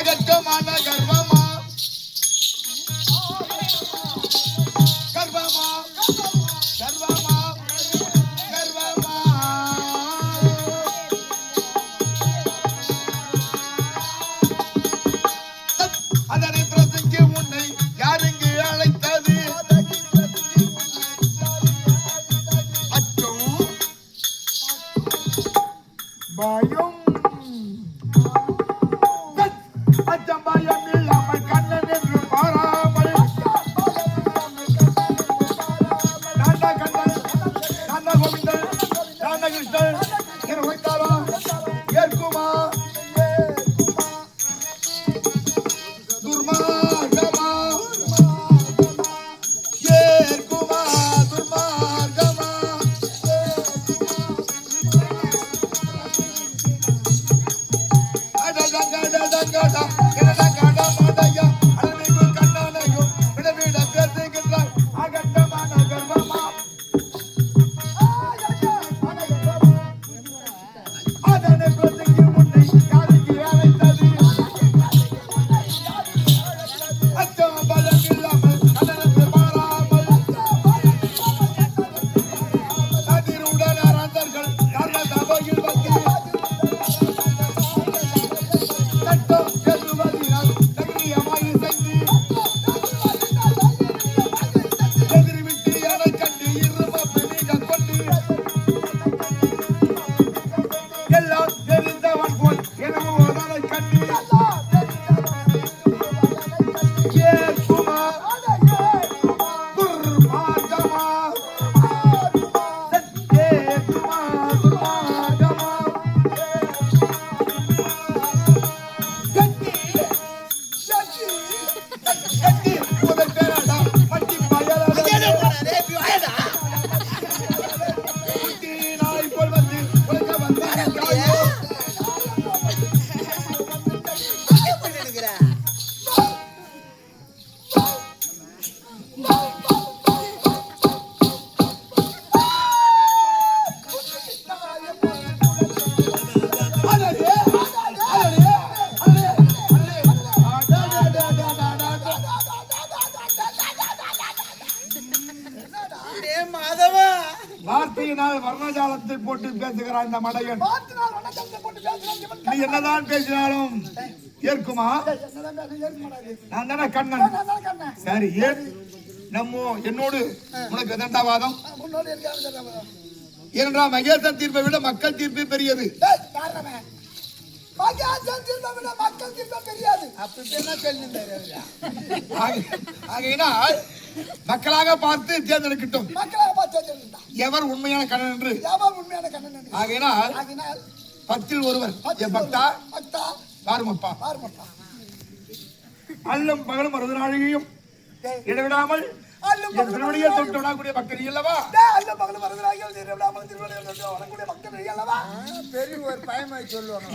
அகற்றமான கர்வமா கர்வமா கர்வமா கர்வமா அதனை பிரசங்க உன்னை யாருங்கு அழைத்தது அச்சம் பயம் அச்சம் பயம் இல்லாமல் கண்ணன் என்று பாராமல் நான்தா கண்ணன் நான்தா கோவிந்தன் நான்தா கிருஷ்ணன் என வைத்தாலும் ஏற்குமா துர்மார்கமா ஏற்குமா துர்மார்கமா அடடங்கடடங்கடா எனடங்கடா மாடையா அடனிகு கண்ணனையோ விடவிட பேசுகின்றாய் அகட்டமான கர்வமா அதனை பிரசங்கி உன்னை யாருக்கு அழைத்தது அச்சம் பலம் இல்லாமல் அதனது மாறாமல் அதிருடன் அரசர்கள் கர்ண சபையில் வந்து சட்டம் எழுவதினால் தைரியமாய் சென்று எதிர்விட்டு எனை கண்டு இருமப்பு நீங்க கொண்டு எல்லாம் தெரிந்தவன் போல் எனவும் அதனை கண்டு ஏற்குமா துர்மார்கமா ஏற்குமா துர்மார்கமா கட்டி முதல் பேராடா பட்டி பயலாடா குட்டி நாய் போல் வந்து உலக வந்தாய் வார்த்தையினால் வர்ணஜாலத்தை போட்டு பேசுகிறான் இந்த மடையன். நீ என்னதான் பேசினாலும் ஏற்குமா? நான் தானே கண்ணன். சரி, என்னோடு உனக்கு தண்டாவாதம். ஏனென்றால் மகேசன் தீர்ப்பை விட மக்கள் தீர்ப்பு பெரியது. ஆகையினால் மக்களாக பார்த்து தேர்ந்தெடுக்கட்டும் எவர் உண்மையான கண்ணன் என்று. ஆகையினால் 10 ஒருவர் பக்தா பாருமப்பா அல்லும் பகலும் 60 நாழிகையும் இடைவிடாமல் திருவடியை தொட்டு வரக்கூடிய பக்தர் அல்லவா? பெரிய ஒரு பயமாய் சொல்லுவாங்க.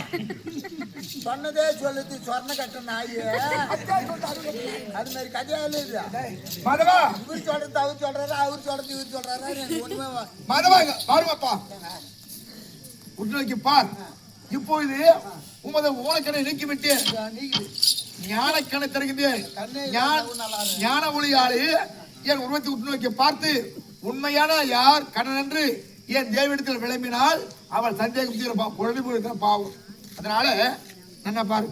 சொன்னதே சொல்லுது சொன்ன கட்ட நாயே அது மாதிரி கதையால இல்லையா? மாதவா இவர் சொல்றது அவர் சொல்றாரு, அவர் சொல்றது இவர் சொல்றாரு. ஒண்ணுமே மாதவா பாருமப்பா உற்று பார். இப்பொழுது உமது ஓலக்கணை நீக்கிவிட்டு ஞானக்கணை தருகின்றேன். ஞான ஒளியாளி என் உருவத்தை உற்று நோக்கி பார்த்து உண்மையான யார் கண்ணன் என்று என் தேவனிடத்தில் விளம்பினால் அவள் சந்தேகம் தீர பொழுது பாவம். அதனால என்ன பாரு